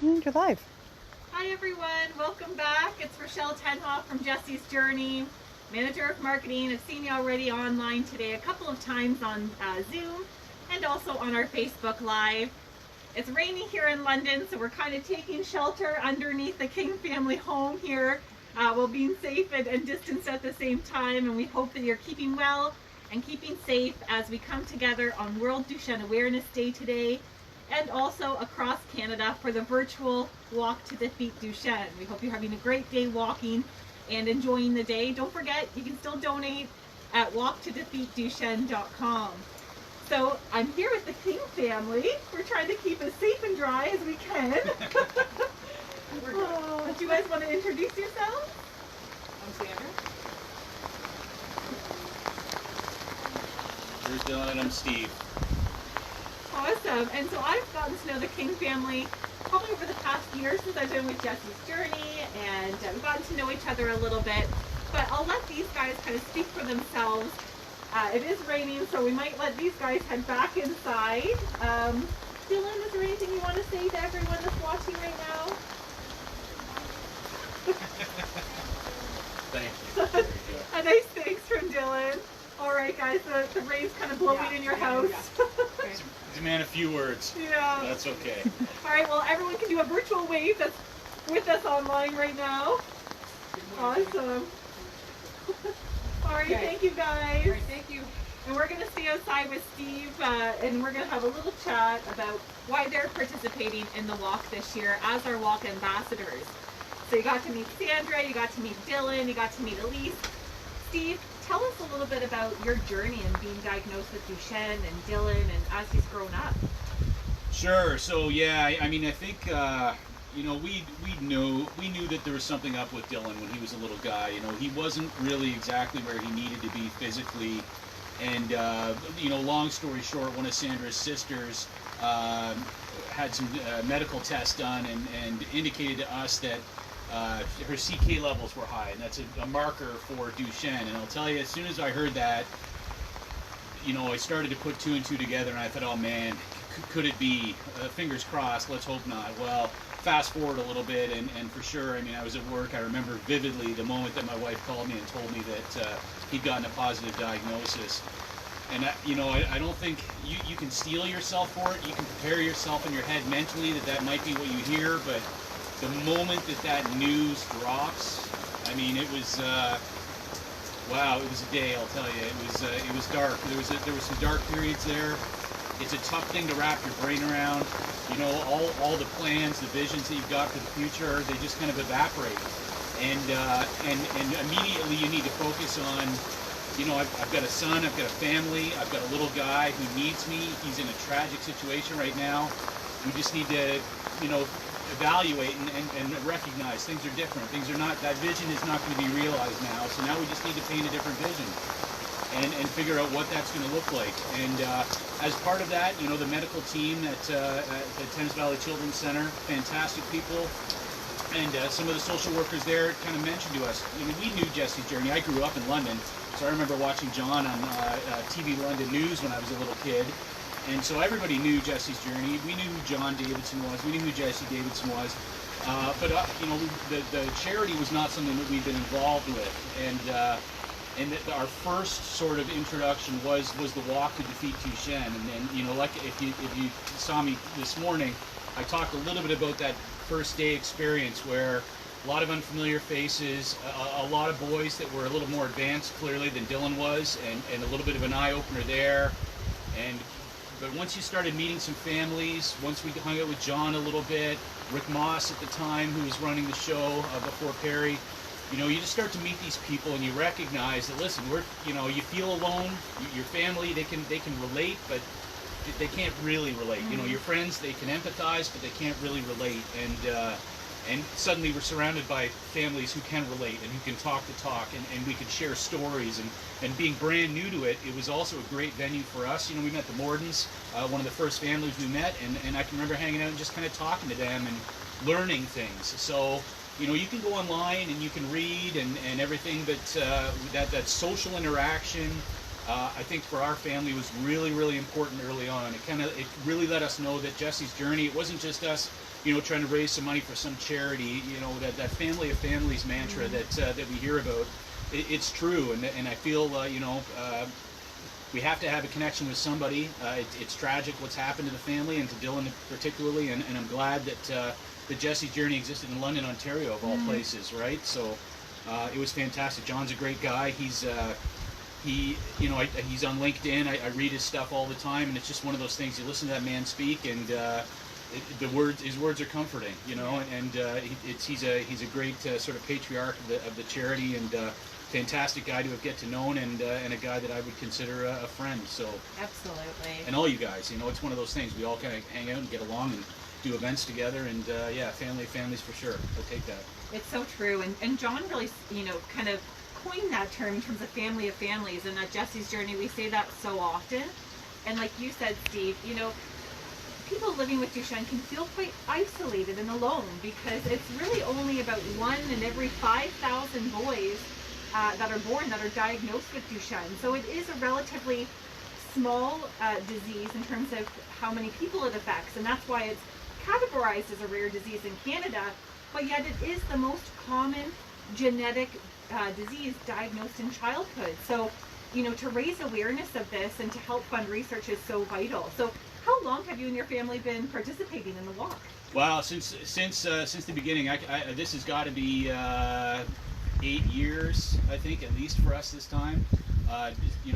And you're live. Hi everyone, welcome back. It's Rochelle Tenhoff from Jesse's Journey, Manager of Marketing. I've seen you already online today a couple of times on Zoom and also on our Facebook Live. It's rainy here in London, so we're kind of taking shelter underneath the King family home here while being safe and distanced at the same time. And we hope that you're keeping well and keeping safe as we come together on World Duchenne Awareness Day today, and also across Canada for the virtual Walk to Defeat Duchenne. We hope you're having a great day walking and enjoying the day. Don't forget, you can still donate at walktodefeatduchenne.com. So I'm here with the King family. We're trying to keep as safe and dry as we can. Do you guys want to introduce yourselves? I'm Sandra. Here's Dylan and I'm Steve. Awesome. And so I've gotten to know the King family probably over the past year since I've been with Jesse's Journey, and we've gotten to know each other a little bit. But I'll let these guys kind of speak for themselves. It is raining, so we might let these guys head back inside. Dylan, is there anything you want to say to everyone that's watching right now? Thank you. A nice thanks from Dylan. All right, guys, the rain's kind of blowing in your house. Demand a few words. Yeah. That's okay. All right, well, everyone can do a virtual wave that's with us online right now. Awesome. All right, thank you, guys. All right, thank you. And we're going to stay outside with Steve, and we're going to have a little chat about why they're participating in the walk this year as our walk ambassadors. So you got to meet Sandra, you got to meet Dylan, you got to meet Elise. Steve, tell us a little bit about your journey in being diagnosed with Duchenne and Dylan and as he's grown up. Sure. So yeah, I mean, I think we knew that there was something up with Dylan when he was a little guy. You know, he wasn't really exactly where he needed to be physically, and long story short, one of Sandra's sisters had some medical tests done and indicated to us that her CK levels were high, and that's a marker for Duchenne. And I'll tell you, as soon as I heard that, I started to put two and two together, and I thought, oh man, could it be? Fingers crossed, let's hope not. Well, fast forward a little bit, and for sure, I mean, I was at work. I remember vividly the moment that my wife called me and told me that he'd gotten a positive diagnosis. And I don't think you can steel yourself for it. You can prepare yourself in your head mentally that might be what you hear, but the moment that news drops, I mean, it was wow. It was a day, I'll tell you. It was dark. There was some dark periods there. It's a tough thing to wrap your brain around. All the plans, the visions that you've got for the future, they just kind of evaporate. And immediately you need to focus on. I've got a son, I've got a family, I've got a little guy who needs me. He's in a tragic situation right now. We just need to, evaluate and recognize things are different. Things are not, that vision is not going to be realized now. So now we just need to paint a different vision and figure out what that's going to look like. And as part of that, the medical team at the Thames Valley Children's Center, fantastic people. And some of the social workers there kind of mentioned to us, we knew Jesse's Journey. I grew up in London, so I remember watching John on TV London News when I was a little kid. And so everybody knew Jesse's Journey. We knew who John Davidson was. We knew who Jesse Davidson was. But the charity was not something that we've been involved with. And our first sort of introduction was the Walk to Defeat Duchenne. And like if you saw me this morning, I talked a little bit about that first day experience where a lot of unfamiliar faces, a lot of boys that were a little more advanced clearly than Dylan was, and a little bit of an eye-opener there. But once you started meeting some families, once we hung out with John a little bit, Rick Moss at the time, who was running the show before Perry, you just start to meet these people and you recognize that, listen, you feel alone, your family, they can relate, but they can't really relate. Your friends, they can empathize, but they can't really relate. And suddenly we're surrounded by families who can relate and who can talk the talk, and we could share stories. And being brand new to it, it was also a great venue for us. We met the Mordens, one of the first families we met, and I can remember hanging out and just kind of talking to them and learning things. So, you can go online and you can read and everything, but that social interaction, I think for our family was really, really important early on. It really let us know that Jesse's Journey, it wasn't just us trying to raise some money for some charity. That family of families mantra that we hear about, it's true, and I feel we have to have a connection with somebody. It's tragic what's happened to the family and to Dylan particularly, and I'm glad that Jesse's Journey existed in London, Ontario, of all places, right? So it was fantastic. John's a great guy. He's on LinkedIn. I read his stuff all the time, and it's just one of those things. You listen to that man speak, and his words are comforting, and he's a great sort of patriarch of the charity, and fantastic guy to have get to know, and a guy that I would consider a friend. So absolutely. And all you guys, it's one of those things. We all kind of hang out and get along and do events together, and family of families for sure. I'll take that. It's so true, and John really kind of coined that term in terms of family of families, and at Jesse's Journey we say that so often. And like you said, Steve, people living with Duchenne can feel quite isolated and alone, because it's really only about 1 in every 5,000 boys that are born that are diagnosed with Duchenne. So it is a relatively small disease in terms of how many people it affects, and that's why it's categorized as a rare disease in Canada, but yet it is the most common genetic disease diagnosed in childhood. So, to raise awareness of this and to help fund research is so vital. So how long have you and your family been participating in the walk? Wow, since the beginning. This has got to be 8 years, I think, at least for us this time.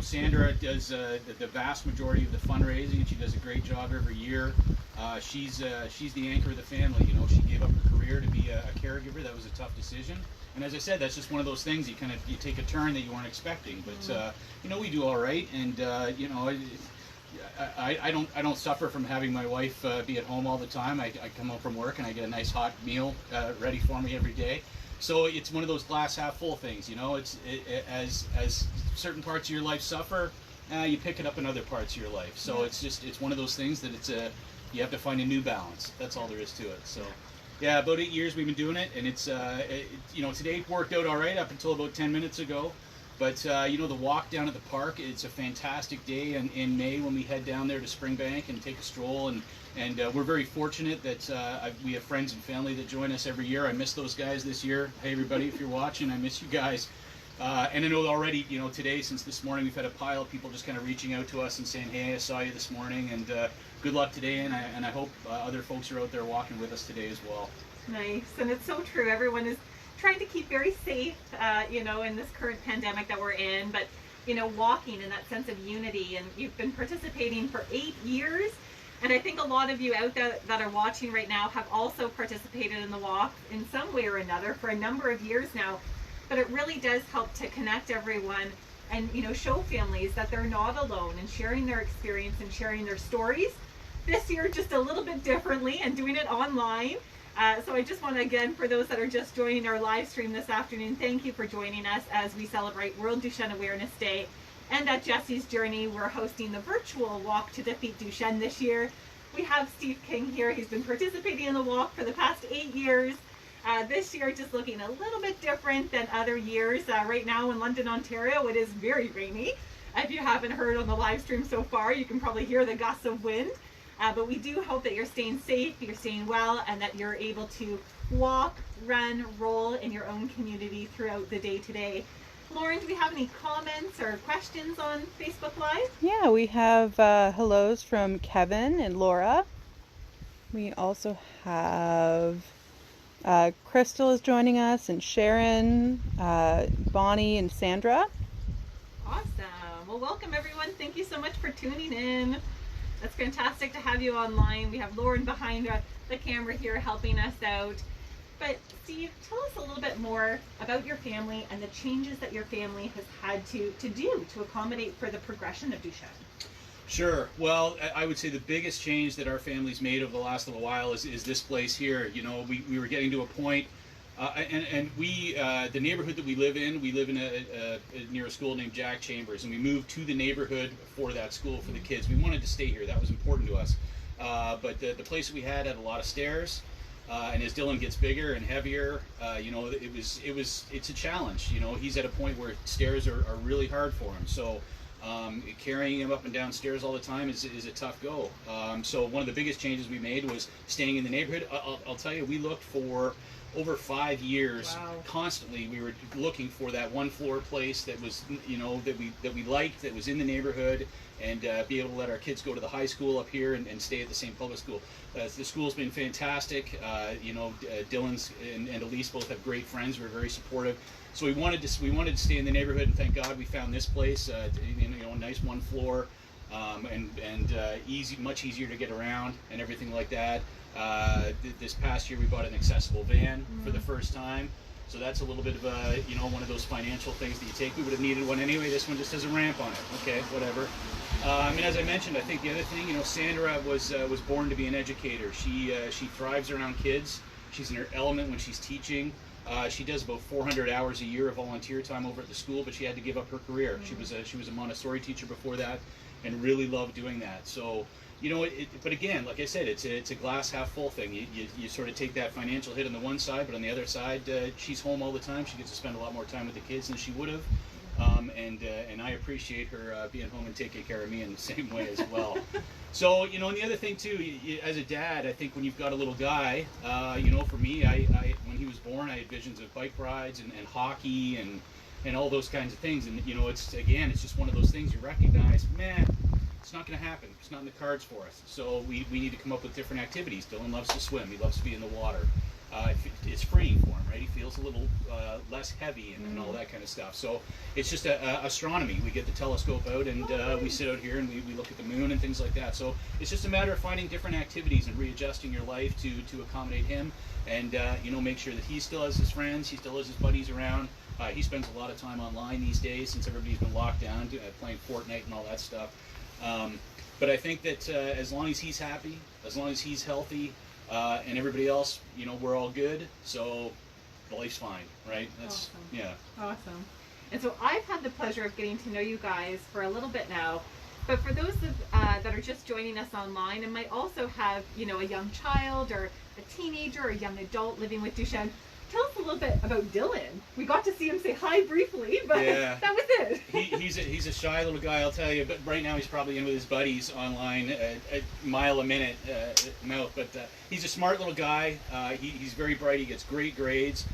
Sandra does the vast majority of the fundraising, and she does a great job every year. She's the anchor of the family. She gave up her career to be a caregiver. That was a tough decision. And as I said, that's just one of those things. You take a turn that you weren't expecting. But we do all right. And I don't suffer from having my wife be at home all the time. I come home from work and I get a nice hot meal ready for me every day. So it's one of those glass half full things. As certain parts of your life suffer, you pick it up in other parts of your life. So it's one of those things that you have to find a new balance. That's all there is to it. So. Yeah, about 8 years we've been doing it, and it's today worked out all right up until about 10 minutes ago. But the walk down at the park, it's a fantastic day in May when we head down there to Springbank and take a stroll, and we're very fortunate that we have friends and family that join us every year. I miss those guys this year. Hey everybody, if you're watching, I miss you guys. And I know already, today, since this morning, we've had a pile of people just kind of reaching out to us and saying, hey, I saw you this morning, and good luck today, and I hope other folks are out there walking with us today as well. Nice, and it's so true. Everyone is trying to keep very safe, in this current pandemic that we're in, but, walking in that sense of unity, and you've been participating for 8 years, and I think a lot of you out there that are watching right now have also participated in the walk in some way or another for a number of years now. But it really does help to connect everyone and, show families that they're not alone, and sharing their experience and sharing their stories. This year, just a little bit differently, and doing it online. So I just want to, again, for those that are just joining our live stream this afternoon, thank you for joining us as we celebrate World Duchenne Awareness Day. And at Jesse's Journey, we're hosting the virtual Walk to Defeat Duchenne this year. We have Steve King here. He's been participating in the walk for the past 8 years. This year just looking a little bit different than other years. Right now in London, Ontario, it is very rainy. If you haven't heard on the live stream so far, you can probably hear the gusts of wind. But we do hope that you're staying safe, you're staying well, and that you're able to walk, run, roll in your own community throughout the day today. Lauren, do we have any comments or questions on Facebook Live? Yeah, we have hellos from Kevin and Laura. We also have Crystal is joining us, and Sharon, Bonnie, and Sandra. Awesome. Well, welcome everyone. Thank you so much for tuning in. That's fantastic to have you online. We have Lauren behind the camera here helping us out. But Steve, tell us a little bit more about your family and the changes that your family has had to do to accommodate for the progression of Duchenne. Sure. Well, I would say the biggest change that our family's made over the last little while is this place here. We were getting to a point, and we the neighborhood that we live in near a school named Jack Chambers, and we moved to the neighborhood for that school for the kids. We wanted to stay here. That was important to us. But the place we had a lot of stairs, and as Dylan gets bigger and heavier, it's a challenge. He's at a point where stairs are really hard for him. So Carrying him up and down stairs all the time is a tough go. So one of the biggest changes we made was staying in the neighborhood. I'll tell you, we looked for over 5 years. Wow. Constantly. We were looking for that one floor place that was, that we liked, that was in the neighborhood, and be able to let our kids go to the high school up here and stay at the same public school. The school's been fantastic. Dylan's and Elise both have great friends. We're very supportive. So we wanted to stay in the neighborhood, and thank God we found this place. A nice one floor, and much easier to get around and everything like that. This past year we bought an accessible van for the first time. So that's a little bit of one of those financial things that you take. We would have needed one anyway. This one just has a ramp on it. Okay, whatever. And as I mentioned, I think the other thing, Sandra was born to be an educator. She thrives around kids. She's in her element when she's teaching. She does about 400 hours a year of volunteer time over at the school, but she had to give up her career. She was a Montessori teacher before that, and really loved doing that. So, but again, like I said, it's a glass half full thing. You sort of take that financial hit on the one side, but on the other side, she's home all the time. She gets to spend a lot more time with the kids than she would have. And I appreciate her being home and taking care of me in the same way as well. So, and the other thing too, as a dad, I think when you've got a little guy, for me, I when he was born, I had visions of bike rides and hockey and all those kinds of things. And it's just one of those things you recognize, man, it's not going to happen. It's not in the cards for us. So we need to come up with different activities. Dylan loves to swim. He loves to be in the water. It's freeing for him, right? He feels a little less heavy and all that kind of stuff. So it's just astronomy. We get the telescope out and we sit out here and we look at the moon and things like that. So it's just a matter of finding different activities and readjusting your life to accommodate him, and make sure that he still has his friends, he still has his buddies around. He spends a lot of time online these days since everybody's been locked down, playing Fortnite and all that stuff. But I think that as long as he's happy, as long as he's healthy, and everybody else, we're all good. So life's fine, right? That's awesome. Yeah. Awesome. And so I've had the pleasure of getting to know you guys for a little bit now. But for those that are just joining us online and might also have, a young child or a teenager or a young adult living with Duchenne, tell us a little bit about Dylan. We got to see him say hi briefly, but yeah. That was it. He's a shy little guy, I'll tell you. But right now he's probably in with his buddies online, a mile a minute mouth. But he's a smart little guy. He's very bright. He gets great grades.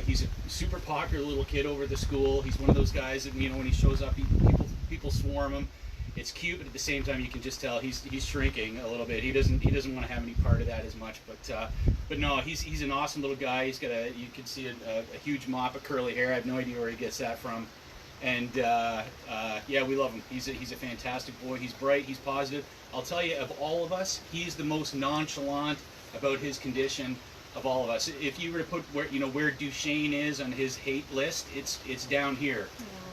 He's a super popular little kid over at the school. He's one of those guys that when he shows up, people swarm him. It's cute, but at the same time, you can just tell he's shrinking a little bit. He doesn't want to have any part of that as much. But no, he's an awesome little guy. He's got you can see a huge mop of curly hair. I have no idea where he gets that from. And yeah, we love him. He's a fantastic boy. He's bright. He's positive. I'll tell you, of all of us, he's the most nonchalant about his condition of all of us. If you were to put where Duchenne is on his hate list, it's down here.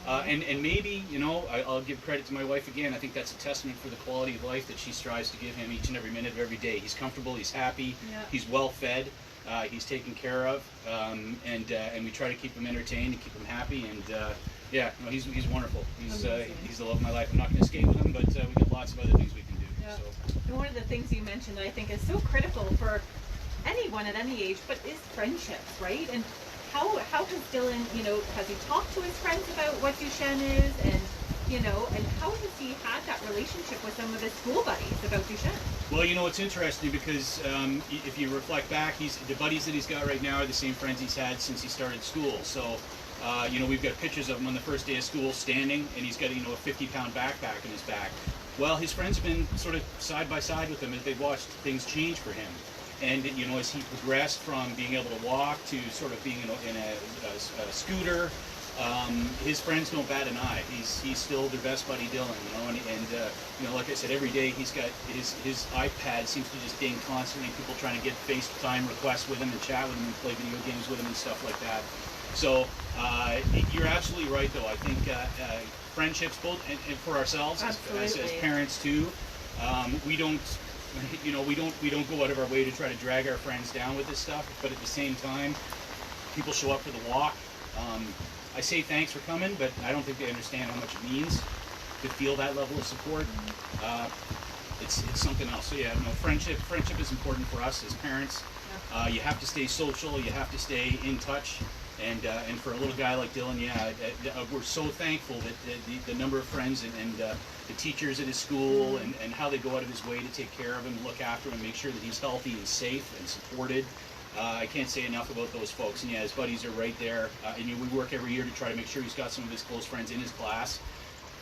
And maybe, I'll give credit to my wife again. I think that's a testament for the quality of life that she strives to give him each and every minute of every day. He's comfortable, he's happy, he's well fed, he's taken care of, and we try to keep him entertained and keep him happy. And he's wonderful. He's the love of my life. I'm not going to skate with him, but we got lots of other things we can do. Yeah. So. And one of the things you mentioned that I think is so critical for anyone at any age, but is friendships, right? And how has Dylan, has he talked to his friends about what Duchenne is, and how has he had that relationship with some of his school buddies about Duchenne? Well, it's interesting because if you reflect back, the buddies that he's got right now are the same friends he's had since he started school. So, we've got pictures of him on the first day of school standing, and he's got a 50-pound backpack in his back. Well, his friends have been sort of side by side with him as they've watched things change for him. And as he progressed from being able to walk to sort of being in a scooter, his friends don't bat an eye. He's still their best buddy, Dylan. And like I said, every day he's got his iPad seems to just ding constantly. People trying to get FaceTime requests with him and chat with him and play video games with him and stuff like that. So you're absolutely right, though. I think friendships, both and for ourselves as parents too, we don't go out of our way to try to drag our friends down with this stuff, but at the same time, people show up for the walk. I say thanks for coming, but I don't think they understand how much it means to feel that level of support. It's something else. So yeah, friendship is important for us as parents. You have to stay social. You have to stay in touch. And for a little guy like Dylan, we're so thankful that the number of friends and the teachers at his school and how they go out of his way to take care of him, look after him, and make sure that he's healthy and safe and supported. I can't say enough about those folks. And yeah, his buddies are right there. And we work every year to try to make sure he's got some of his close friends in his class.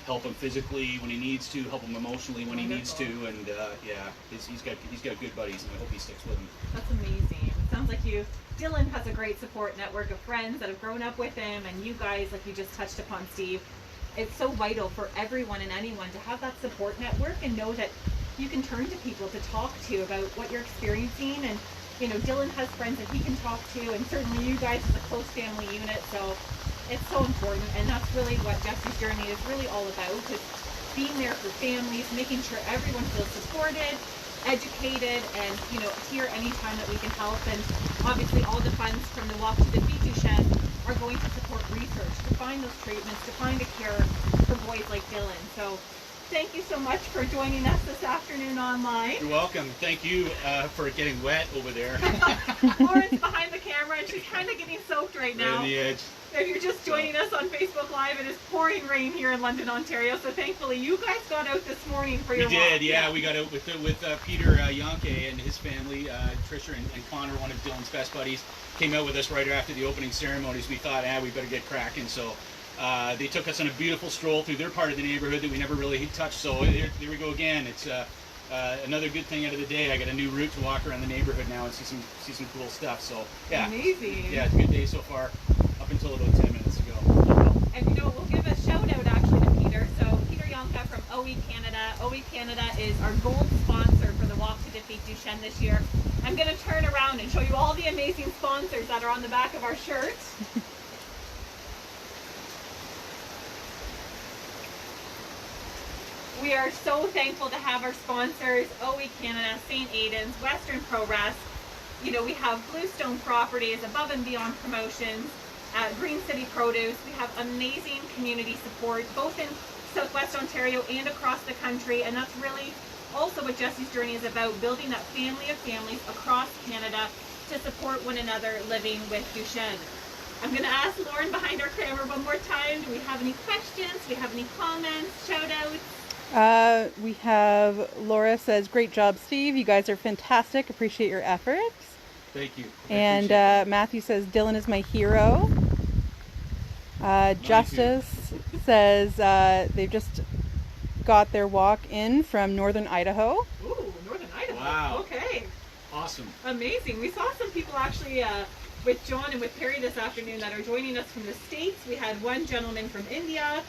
Help him physically when he needs to, help him emotionally when he needs to, and he's got good buddies, and I hope he sticks with them. That's amazing. It sounds like Dylan has a great support network of friends that have grown up with him, and you guys, like you just touched upon, Steve, it's so vital for everyone and anyone to have that support network and know that you can turn to people to talk to about what you're experiencing. And Dylan has friends that he can talk to, and certainly you guys as a close family unit, so it's so important. And that's really what Jesse's Journey is really all about, is being there for families, making sure everyone feels supported, educated, and here anytime that we can help. And obviously all the funds from the Walk to Defeat Duchenne are going to support research, to find those treatments, to find a cure for boys like Dylan. So thank you so much for joining us this afternoon online. You're welcome. Thank you for getting wet over there. Lauren's behind the camera, and she's kind of getting soaked right now. Right on the edge. If you're just joining us on Facebook Live, it is pouring rain here in London, Ontario. So thankfully, you guys got out this morning for your walk. We did, yeah. We got out with Peter Yonke and his family. Trisha and Connor, one of Dylan's best buddies, came out with us right after the opening ceremonies. We thought, we better get cracking. So they took us on a beautiful stroll through their part of the neighborhood that we never really touched. So there we go again. It's another good thing out of the day. I got a new route to walk around the neighborhood now and see some cool stuff. So yeah, amazing. Yeah, it's a good day so far. Up until about 10 minutes ago. And we'll give a shout out actually to Peter. So Peter Yonka from OE Canada. OE Canada is our gold sponsor for the Walk to Defeat Duchenne this year. I'm going to turn around and show you all the amazing sponsors that are on the back of our shirts. We are so thankful to have our sponsors, OE Canada, St. Aidan's, Western Progress. We have Bluestone Properties, Above and Beyond Promotions, Green City Produce. We have amazing community support, both in Southwest Ontario and across the country. And that's really also what Jesse's Journey is about, building that family of families across Canada to support one another living with Duchenne. I'm going to ask Lauren behind our camera one more time. Do we have any questions? Do we have any comments, shout outs? We have Laura says, great job, Steve. You guys are fantastic. Appreciate your efforts. Thank you. And Matthew says, Dylan is my hero. Justice says they've just got their walk in from Northern Idaho. Ooh, Northern Idaho. Wow. Okay. Awesome. Amazing. We saw some people actually with John and with Perry this afternoon that are joining us from the States. We had one gentleman from India,